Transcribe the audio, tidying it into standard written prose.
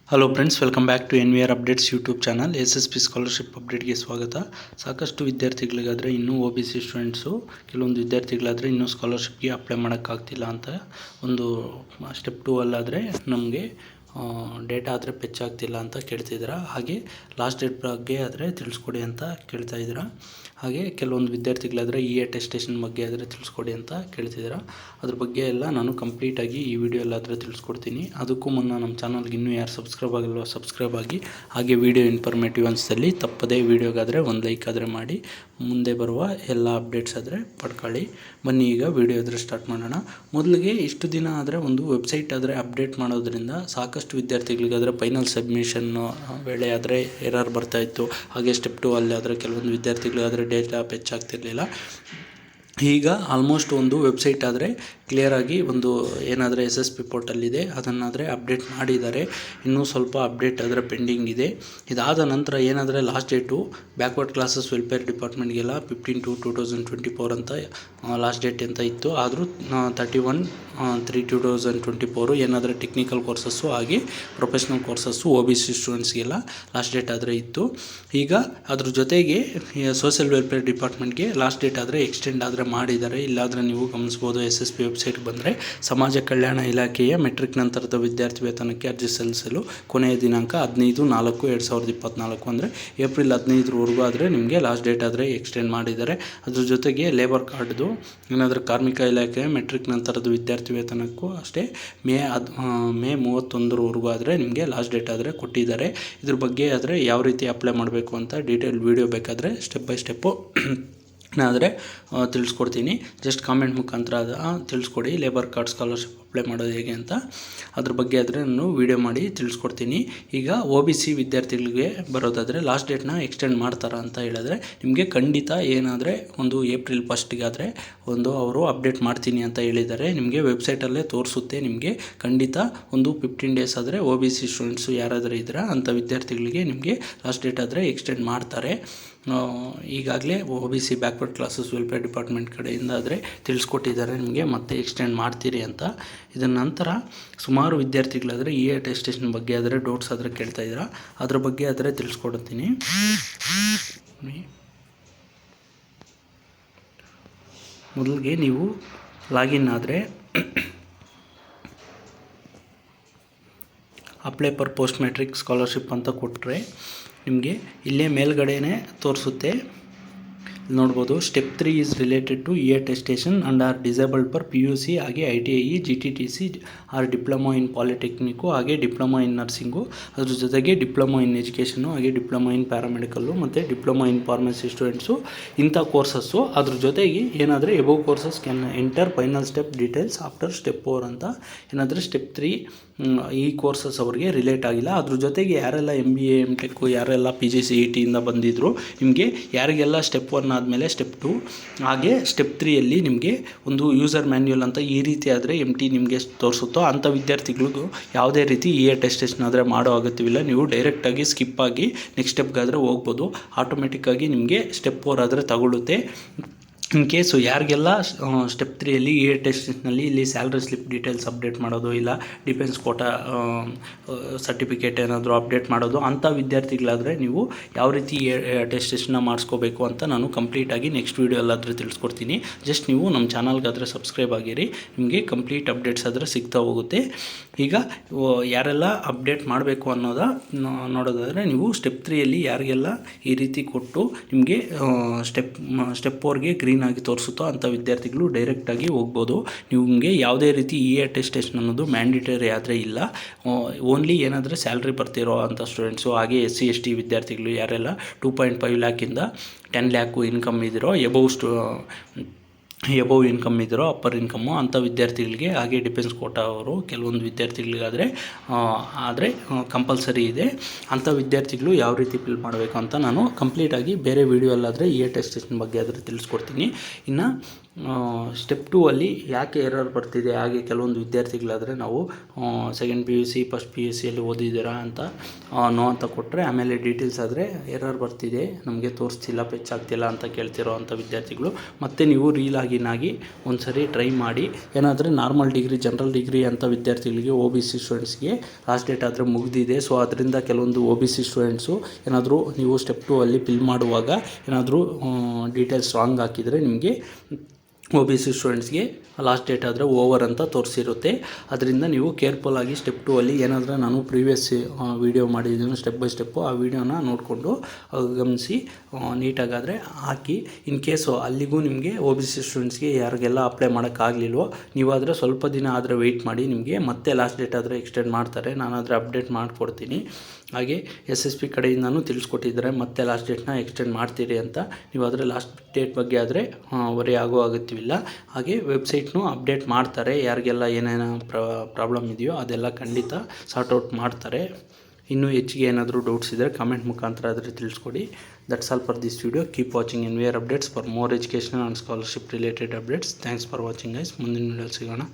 Hello friends, welcome back to NVR updates YouTube channel. SSP scholarship ಅಪ್ಡೇಟ್ಗೆ ಸ್ವಾಗತ. ಸಾಕಷ್ಟು ವಿದ್ಯಾರ್ಥಿಗಳಿಗಾದರೆ ಇನ್ನೂ OBC ಸ್ಟೂಡೆಂಟ್ಸು ಕೆಲವೊಂದು ವಿದ್ಯಾರ್ಥಿಗಳಾದರೆ ಇನ್ನೂ ಸ್ಕಾಲರ್ಶಿಪ್ಗೆ ಅಪ್ಲೈ ಮಾಡೋಕ್ಕಾಗ್ತಿಲ್ಲ ಅಂತ ಒಂದು ಸ್ಟೆಪ್ 2 ಅಲ್ಲಾದರೆ ನಮಗೆ ಡೇಟಾ ಆದರೆ ಫೆಚ್ ಆಗ್ತಿಲ್ಲ ಅಂತ ಕೇಳ್ತಿದ್ದೀರಾ. ಹಾಗೆ ಲಾಸ್ಟ್ ಡೇಟ್ ಬಗ್ಗೆ ಆದರೆ ತಿಳಿಸ್ಕೊಡಿ ಅಂತ ಕೇಳ್ತಾಯಿದ್ದೀರಾ. ಹಾಗೆ ಕೆಲವೊಂದು ವಿದ್ಯಾರ್ಥಿಗಳಾದರೆ ಅಟೆಸ್ಟೇಷನ್ ಬಗ್ಗೆ ಆದರೆ ತಿಳಿಸ್ಕೊಡಿ ಅಂತ ಕೇಳ್ತಿದ್ದೀರಾ. ಅದ್ರ ಬಗ್ಗೆ ಎಲ್ಲ ನಾನು ಕಂಪ್ಲೀಟಾಗಿ ಈ ವಿಡಿಯೋ ಎಲ್ಲಾದರೆ ತಿಳಿಸ್ಕೊಡ್ತೀನಿ. ಅದಕ್ಕೂ ಮುನ್ನ ನಮ್ಮ ಚಾನಲ್ಗೆ ಇನ್ನೂ ಯಾರು ಸಬ್ಸ್ಕ್ರೈಬ್ ಆಗಿಲ್ವೋ ಸಬ್ಸ್ಕ್ರೈಬ್ ಆಗಿ, ಹಾಗೆ ವಿಡಿಯೋ ಇನ್ಫಾರ್ಮೇಟಿವ್ ಅನಿಸಿದಲ್ಲಿ ತಪ್ಪದೇ ವಿಡಿಯೋಗಾದರೆ ಒಂದು ಲೈಕ್ ಆದರೆ ಮಾಡಿ, ಮುಂದೆ ಬರುವ ಎಲ್ಲ ಅಪ್ಡೇಟ್ಸ್ ಆದರೆ ಪಡ್ಕೊಳ್ಳಿ. ಬನ್ನಿ ಈಗ ವಿಡಿಯೋ ಆದರೆ ಸ್ಟಾರ್ಟ್ ಮಾಡೋಣ. ಮೊದಲಿಗೆ ಇಷ್ಟು ದಿನ ಆದರೆ ಒಂದು ವೆಬ್ಸೈಟ್ ಆದರೆ ಅಪ್ಡೇಟ್ ಮಾಡೋದ್ರಿಂದ ಸಾಕಷ್ಟು ವಿದ್ಯಾರ್ಥಿಗಳಿಗಾದರೆ ಫೈನಲ್ ಸಬ್ಮಿಷನ್ ವೇಳೆ ಆದರೆ ಎರರ್ ಬರ್ತಾಯಿತ್ತು. ಹಾಗೆ ಸ್ಟೆಪ್ 2 ಅಲ್ಲಿ ಆದರೆ ಕೆಲವೊಂದು ವಿದ್ಯಾರ್ಥಿಗಳಿಗಾದರೆ ಡೇಟಾ ಫೆಚ್ ಆಗ್ತಿರಲಿಲ್ಲ. ಈಗ ಆಲ್ಮೋಸ್ಟ್ ಒಂದು ವೆಬ್ಸೈಟ್ ಆದರೆ ಕ್ಲಿಯರಾಗಿ ಒಂದು ಏನಾದರೆ SSP ಪೋರ್ಟಲ್ಲಿದೆ ಅದನ್ನಾದರೆ ಅಪ್ಡೇಟ್ ಮಾಡಿದ್ದಾರೆ. ಇನ್ನೂ ಸ್ವಲ್ಪ ಅಪ್ಡೇಟ್ ಆದರೆ ಪೆಂಡಿಂಗ್ ಇದೆ. ಇದಾದ ನಂತರ ಏನಾದರೆ last date backward classes welfare ಡಿಪಾರ್ಟ್ಮೆಂಟ್ಗೆಲ್ಲ 15/2/2024 ಅಂತ ಲಾಸ್ಟ್ ಡೇಟ್ ಅಂತ ಇತ್ತು. ಆದರೂ 31/3/2024 ಏನಾದರೆ ಟೆಕ್ನಿಕಲ್ ಕೋರ್ಸಸ್ಸು ಹಾಗೆ ಪ್ರೊಫೆಷ್ನಲ್ ಕೋರ್ಸಸ್ಸು OBC ಸ್ಟೂಡೆಂಟ್ಸ್ಗೆಲ್ಲ ಲಾಸ್ಟ್ ಡೇಟ್ ಆದರೆ ಇತ್ತು. ಈಗ ಅದ್ರ ಜೊತೆಗೆ ಸೋಷಿಯಲ್ ವೆಲ್ಫೇರ್ ಡಿಪಾರ್ಟ್ಮೆಂಟ್ಗೆ ಲಾಸ್ಟ್ ಡೇಟ್ ಆದರೆ ಎಕ್ಸ್ಟೆಂಡ್ ಆದರೆ ಮಾಡಿದ್ದಾರೆ. ಇಲ್ಲಾದರೆ ನೀವು ಗಮನಿಸ್ಬೋದು, SSP ವೆಬ್ಸೈಟ್ಗೆ ಬಂದರೆ ಸಮಾಜ ಕಲ್ಯಾಣ ಇಲಾಖೆಯ ಮೆಟ್ರಿಕ್ ನಂತರದ ವಿದ್ಯಾರ್ಥಿ ವೇತನಕ್ಕೆ ಅರ್ಜಿ ಸಲ್ಲಿಸಲು ಕೊನೆಯ ದಿನಾಂಕ 15/4/2024 ಅಂದರೆ ಏಪ್ರಿಲ್ 15ರವರೆಗೂ ಆದರೆ ನಿಮಗೆ ಲಾಸ್ಟ್ ಡೇಟ್ ಆದರೆ ಎಕ್ಸ್ಟೆಂಡ್ ಮಾಡಿದ್ದಾರೆ. ಅದ್ರ ಜೊತೆಗೆ ಲೇಬರ್ ಕಾರ್ಡ್ದು ಏನಾದರೂ ಕಾರ್ಮಿಕ ಇಲಾಖೆಯ ಮೆಟ್ರಿಕ್ ನಂತರದ ವಿದ್ಯಾರ್ಥಿ ವೇತನಕ್ಕೂ ಅಷ್ಟೇ ಮೇ 31ರವರೆಗೂ ಆದರೆ ನಿಮಗೆ ಲಾಸ್ಟ್ ಡೇಟ್ ಆದರೆ ಕೊಟ್ಟಿದ್ದಾರೆ. ಇದ್ರ ಬಗ್ಗೆ ಆದರೆ ಯಾವ ರೀತಿ ಅಪ್ಲೈ ಮಾಡಬೇಕು ಅಂತ ಡೀಟೇಲ್ ವಿಡಿಯೋ ಬೇಕಾದರೆ ಸ್ಟೆಪ್ ಬೈ ಸ್ಟೆಪ್ಪು ಆದರೆ ತಿಳಿಸ್ಕೊಡ್ತೀನಿ. ಜಸ್ಟ್ ಕಾಮೆಂಟ್ ಮುಖಾಂತರ ತಿಳಿಸ್ಕೊಡಿ ಲೇಬರ್ ಕಾರ್ಡ್ ಸ್ಕಾಲರ್ಶಿಪ್ ಅಪ್ಲೈ ಮಾಡೋದು ಹೇಗೆ ಅಂತ. ಅದ್ರ ಬಗ್ಗೆ ಆದರೆ ನಾನು ವೀಡಿಯೋ ಮಾಡಿ ತಿಳಿಸ್ಕೊಡ್ತೀನಿ. ಈಗ OBC ವಿದ್ಯಾರ್ಥಿಗಳಿಗೆ ಬರೋದಾದರೆ ಲಾಸ್ಟ್ ಡೇಟ್ನ ಎಕ್ಸ್ಟೆಂಡ್ ಮಾಡ್ತಾರಾ ಅಂತ ಹೇಳಿದ್ರೆ ನಿಮಗೆ ಖಂಡಿತ ಏನಾದರೆ ಒಂದು ಏಪ್ರಿಲ್ 1ಗಾದರೆ ಒಂದು ಅವರು ಅಪ್ಡೇಟ್ ಮಾಡ್ತೀನಿ ಅಂತ ಹೇಳಿದ್ದಾರೆ. ನಿಮಗೆ ವೆಬ್ಸೈಟಲ್ಲೇ ತೋರಿಸುತ್ತೆ. ನಿಮಗೆ ಖಂಡಿತ ಒಂದು 15 ಡೇಸ್ ಆದರೆ OBC ಸ್ಟೂಡೆಂಟ್ಸು ಯಾರಾದರೂ ಇದ್ದೀರಾ ಅಂಥ ವಿದ್ಯಾರ್ಥಿಗಳಿಗೆ ನಿಮಗೆ ಲಾಸ್ಟ್ ಡೇಟ್ ಆದರೆ ಎಕ್ಸ್ಟೆಂಡ್ ಮಾಡ್ತಾರೆ. ಈಗಾಗಲೇ OBC backward classes welfare department ಕಡೆಯಿಂದ ಆದರೆ ತಿಳಿಸ್ಕೊಟ್ಟಿದ್ದಾರೆ ನಿಮಗೆ ಮತ್ತೆ ಎಕ್ಸ್ಟೆಂಡ್ ಮಾಡ್ತೀರಿ ಅಂತ. ಇದರ ನಂತರ ಸುಮಾರು ವಿದ್ಯಾರ್ಥಿಗಳಾದರೆ ಅಟೆಸ್ಟೇಷನ್ ಬಗ್ಗೆ ಆದರೆ ಡೌಟ್ಸ್ ಆದರೆ ಕೇಳ್ತಾ ಇದ್ದೀರಾ. ಅದ್ರ ಬಗ್ಗೆ ಆದರೆ ತಿಳಿಸ್ಕೊಡ್ತೀನಿ. ಮೊದಲಿಗೆ ನೀವು ಲಾಗಿನ್ ಆದರೆ apply for post matric scholarship ಅಂತ ಕೊಟ್ಟರೆ ನಿಮಗೆ ಇಲ್ಲೇ ಮೇಲ್ಗಡೆನೇ ತೋರಿಸುತ್ತೆ. ನೋಡ್ಬೋದು, step 3 is related to attestation and or disabled for PUC ಹಾಗೆ ITI GTTC or diploma in polytechnic ಹಾಗೆ ಡಿಪ್ಲೊಮಾ ಇನ್ ನರ್ಸಿಂಗು, ಅದ್ರ ಜೊತೆಗೆ ಡಿಪ್ಲೊಮಾ ಇನ್ ಎಜುಕೇಷನ್ನು ಹಾಗೆ ಡಿಪ್ಲೊಮಾ ಇನ್ ಪ್ಯಾರಾಮೆಡಿಕಲ್ಲು ಮತ್ತು ಡಿಪ್ಲೊಮಾ ಇನ್ ಫಾರ್ಮಸಿ ಸ್ಟೂಡೆಂಟ್ಸು ಇಂಥ ಕೋರ್ಸಸ್ಸು. ಅದ್ರ ಜೊತೆಗೆ ಏನಾದರೆ above courses can enter final step details after step 4 ಅಂತ. ಏನಾದರೆ ಸ್ಟೆಪ್ 3 ಈ ಕೋರ್ಸಸ್ ಅವರಿಗೆ ರಿಲೇಟ್ ಆಗಿಲ್ಲ. ಅದ್ರ ಜೊತೆಗೆ ಯಾರೆಲ್ಲ MBA MTech ಯಾರೆಲ್ಲ PG CETಯಿಂದ ಬಂದಿದ್ರು ನಿಮಗೆ ಯಾರಿಗೆಲ್ಲ ಸ್ಟೆಪ್ 1 ಆದಮೇಲೆ ಸ್ಟೆಪ್ 2 ಹಾಗೆ ಸ್ಟೆಪ್ 3ಯಲ್ಲಿ ನಿಮಗೆ ಒಂದು ಯೂಸರ್ ಮ್ಯಾನ್ಯುಯಲ್ ಅಂತ ಈ ರೀತಿ ಆದರೆ MT ನಿಮಗೆ ತೋರಿಸುತ್ತೋ ಅಂಥ ವಿದ್ಯಾರ್ಥಿಗಳಿಗೂ ಯಾವುದೇ ರೀತಿ ಅಟೆಸ್ಟೇಷನ್ ಆದರೆ ಮಾಡೋ ಅಗತ್ಯವಿಲ್ಲ. ನೀವು ಡೈರೆಕ್ಟಾಗಿ ಸ್ಕಿಪ್ ಆಗಿ ನೆಕ್ಸ್ಟ್ ಸ್ಟೆಪ್ಗಾದರೆ ಹೋಗ್ಬೋದು. ಆಟೋಮೆಟಿಕ್ಕಾಗಿ ನಿಮಗೆ ಸ್ಟೆಪ್ 4 ಆದರೆ ತಗೊಳ್ಳುತ್ತೆ. ಇನ್ ಕೇಸು ಯಾರಿಗೆಲ್ಲ ಸ್ಟೆಪ್ 3ಯಲ್ಲಿ ಅಟೆಸ್ಟೇಷನಲ್ಲಿ ಇಲ್ಲಿ ಸ್ಯಾಲ್ರಿ ಸ್ಲಿಪ್ ಡೀಟೇಲ್ಸ್ ಅಪ್ಡೇಟ್ ಮಾಡೋದು, ಇಲ್ಲ ಡಿಫೆನ್ಸ್ ಕೋಟಾ ಸರ್ಟಿಫಿಕೇಟ್ ಏನಾದರೂ ಅಪ್ಡೇಟ್ ಮಾಡೋದು, ಅಂಥ ವಿದ್ಯಾರ್ಥಿಗಳಾದರೆ ನೀವು ಯಾವ ರೀತಿ ಅಟೆಸ್ಟೇಷನ್ನ ಮಾಡಿಸ್ಕೋಬೇಕು ಅಂತ ನಾನು ಕಂಪ್ಲೀಟಾಗಿ ನೆಕ್ಸ್ಟ್ ವೀಡಿಯೋಲ್ಲಾದರೆ ತಿಳಿಸ್ಕೊಡ್ತೀನಿ. ಜಸ್ಟ್ ನೀವು ನಮ್ಮ ಚಾನಲ್ಗಾದರೆ ಸಬ್ಸ್ಕ್ರೈಬ್ ಆಗಿರಿ, ನಿಮಗೆ ಕಂಪ್ಲೀಟ್ ಅಪ್ಡೇಟ್ಸ್ ಆದರೆ ಸಿಗ್ತಾ ಹೋಗುತ್ತೆ. ಈಗ ಯಾರೆಲ್ಲ ಅಪ್ಡೇಟ್ ಮಾಡಬೇಕು ನೋಡೋದಾದರೆ ನೀವು ಸ್ಟೆಪ್ 3ಯಲ್ಲಿ ಯಾರಿಗೆಲ್ಲ ಈ ರೀತಿ ಕೊಟ್ಟು ನಿಮಗೆ ಸ್ಟೆಪ್ 4ಗೆ ಗ್ರೀನ್ ಆಗಿ ತೋರಿಸುತ್ತೋ ಅಂಥ ವಿದ್ಯಾರ್ಥಿಗಳು ಡೈರೆಕ್ಟಾಗಿ ಹೋಗ್ಬೋದು. ನಿಮಗೆ ಯಾವುದೇ ರೀತಿ ಅಟೆಸ್ಟೇಷನ್ ಅನ್ನೋದು ಮ್ಯಾಂಡೇಟರಿ ಆದರೆ ಇಲ್ಲ. ಓನ್ಲಿ ಏನಾದರೆ ಸ್ಯಾಲ್ರಿ ಬರ್ತಿರೋ ಅಂಥ ಸ್ಟೂಡೆಂಟ್ಸು ಹಾಗೆ SC ST ವಿದ್ಯಾರ್ಥಿಗಳು ಯಾರೆಲ್ಲ 2.5 ಲ್ಯಾಕಿಂದ 10 ಲ್ಯಾಕು ಇನ್ಕಮ್ ಇದ್ದಿರೋ ಎಬೋವ್ ಇನ್ಕಮ್ ಇದ್ದಿರೋ ಅಪ್ಪರ್ ಇನ್ಕಮ್ಮು ಅಂಥ ವಿದ್ಯಾರ್ಥಿಗಳಿಗೆ, ಹಾಗೆ ಡಿಫೆನ್ಸ್ ಕೋಟಾ ಅವರು ಕೆಲವೊಂದು ವಿದ್ಯಾರ್ಥಿಗಳಿಗಾದರೆ ಕಂಪಲ್ಸರಿ ಇದೆ. ಅಂಥ ವಿದ್ಯಾರ್ಥಿಗಳು ಯಾವ ರೀತಿ ಫಿಲ್ ಮಾಡಬೇಕು ಅಂತ ನಾನು ಕಂಪ್ಲೀಟಾಗಿ ಬೇರೆ ವೀಡಿಯೋ ಅಲ್ಲಾದರೆ ಅಟೆಸ್ಟೇಷನ್ ಬಗ್ಗೆ ಆದರೆ ತಿಳಿಸ್ಕೊಡ್ತೀನಿ. ಇನ್ನು ಸ್ಟೆಪ್ 2 ಅಲ್ಲಿ ಯಾಕೆ ಎರರ್ ಬರ್ತಿದೆ, ಹಾಗೆ ಕೆಲವೊಂದು ವಿದ್ಯಾರ್ಥಿಗಳಾದರೆ ನಾವು second P U C first P U ಸಿಯಲ್ಲಿ ಓದಿದ್ದೀರಾ ಅಂತ ನೋ ಅಂತ ಕೊಟ್ಟರೆ, ಆಮೇಲೆ ಡೀಟೇಲ್ಸ್ ಆದರೆ ಎರರ್ ಬರ್ತಿದೆ, ನಮಗೆ ತೋರಿಸ್ತಿಲ್ಲ, ಫೆಚ್ ಆಗ್ತಿಲ್ಲ ಅಂತ ಕೇಳ್ತಿರೋ ಅಂಥ ವಿದ್ಯಾರ್ಥಿಗಳು ಮತ್ತೆ ನೀವು ರೀಲಾಗಿನ್ ಆಗಿ ಒಂದು ಸರಿ ಟ್ರೈ ಮಾಡಿ. ಏನಾದರೆ ನಾರ್ಮಲ್ ಡಿಗ್ರಿ, ಜನರಲ್ ಡಿಗ್ರಿ ಅಂತ ವಿದ್ಯಾರ್ಥಿಗಳಿಗೆ ಒ ಬಿ ಸಿ ಸ್ಟೂಡೆಂಟ್ಸ್ಗೆ ಲಾಸ್ಟ್ ಡೇಟ್ ಆದರೆ ಮುಗಿದಿದೆ. ಸೊ ಅದರಿಂದ ಕೆಲವೊಂದು ಒ ಬಿ ಸಿ ಸ್ಟೂಡೆಂಟ್ಸು ಏನಾದರೂ ನೀವು ಸ್ಟೆಪ್ 2 ಅಲ್ಲಿ ಫಿಲ್ ಮಾಡುವಾಗ ಏನಾದರೂ ಡೀಟೇಲ್ಸ್ ರಾಂಗ್ ಹಾಕಿದರೆ ನಿಮಗೆ ಒ ಬಿ ಸಿ ಸ್ಟೂಡೆಂಟ್ಸ್ಗೆ ಲಾಸ್ಟ್ ಡೇಟ್ ಆದರೆ ಓವರ್ ಅಂತ ತೋರಿಸಿರುತ್ತೆ. ಅದರಿಂದ ನೀವು ಕೇರ್ಫುಲ್ಲಾಗಿ ಸ್ಟೆಪ್ 2 ಅಲ್ಲಿ ಏನಾದರೂ ನಾನು ಪ್ರೀವಿಯಸ್ ವೀಡಿಯೋ ಮಾಡಿದ್ದೀನಿ ಸ್ಟೆಪ್ ಬೈ ಸ್ಟೆಪ್ಪು, ಆ ವಿಡಿಯೋನ ನೋಡಿಕೊಂಡು ಗಮನಿಸಿ ನೀಟಾಗಾದರೆ ಹಾಕಿ. ಇನ್ ಕೇಸು ಅಲ್ಲಿಗೂ ನಿಮಗೆ ಒ ಬಿ ಸಿ ಸ್ಟೂಡೆಂಟ್ಸ್ಗೆ ಯಾರಿಗೆಲ್ಲ ಅಪ್ಲೈ ಮಾಡೋಕ್ಕಾಗಲಿಲ್ವೋ ನೀವಾದರೆ ಸ್ವಲ್ಪ ದಿನ ಆದರೆ ವೆಯ್ಟ್ ಮಾಡಿ, ನಿಮಗೆ ಮತ್ತೆ ಲಾಸ್ಟ್ ಡೇಟ್ ಆದರೆ ಎಕ್ಸ್ಟೆಂಡ್ ಮಾಡ್ತಾರೆ, ನಾನಾದರೆ ಅಪ್ಡೇಟ್ ಮಾಡಿಕೊಡ್ತೀನಿ. ಹಾಗೆ ಎಸ್ ಎಸ್ ಪಿ ಕಡೆಯಿಂದನೂ ತಿಳಿಸ್ಕೊಟ್ಟಿದ್ದಾರೆ ಮತ್ತೆ ಲಾಸ್ಟ್ ಡೇಟ್ನ ಎಕ್ಸ್ಟೆಂಡ್ ಮಾಡ್ತೀರಿ ಅಂತ. ನೀವಾದರೆ ಲಾಸ್ಟ್ ಡೇಟ್ ಬಗ್ಗೆ ಆದರೆ ವರಿ ಆಗೋ ಅಗತ್ಯವಿಲ್ಲ. ಹಾಗೆ ವೆಬ್ಸೈಟ್ನೂ ಅಪ್ಡೇಟ್ ಮಾಡ್ತಾರೆ, ಯಾರಿಗೆಲ್ಲ ಏನೇನು ಪ್ರಾಬ್ಲಮ್ ಇದೆಯೋ ಅದೆಲ್ಲ ಖಂಡಿತ ಸಾರ್ಟ್ ಔಟ್ ಮಾಡ್ತಾರೆ. ಇನ್ನೂ ಹೆಚ್ಚಿಗೆ ಏನಾದರೂ ಡೌಟ್ಸ್ ಇದ್ದರೆ ಕಮೆಂಟ್ ಮುಖಾಂತರ ಆದರೆ ತಿಳಿಸ್ಕೊಡಿ. That's all for this video. Keep watching NVR updates for more educational and scholarship related updates. Thanks for watching guys. ಮುಂದಿನ ವಿಡಿಯೋಲಿ ಸಿಗೋಣ.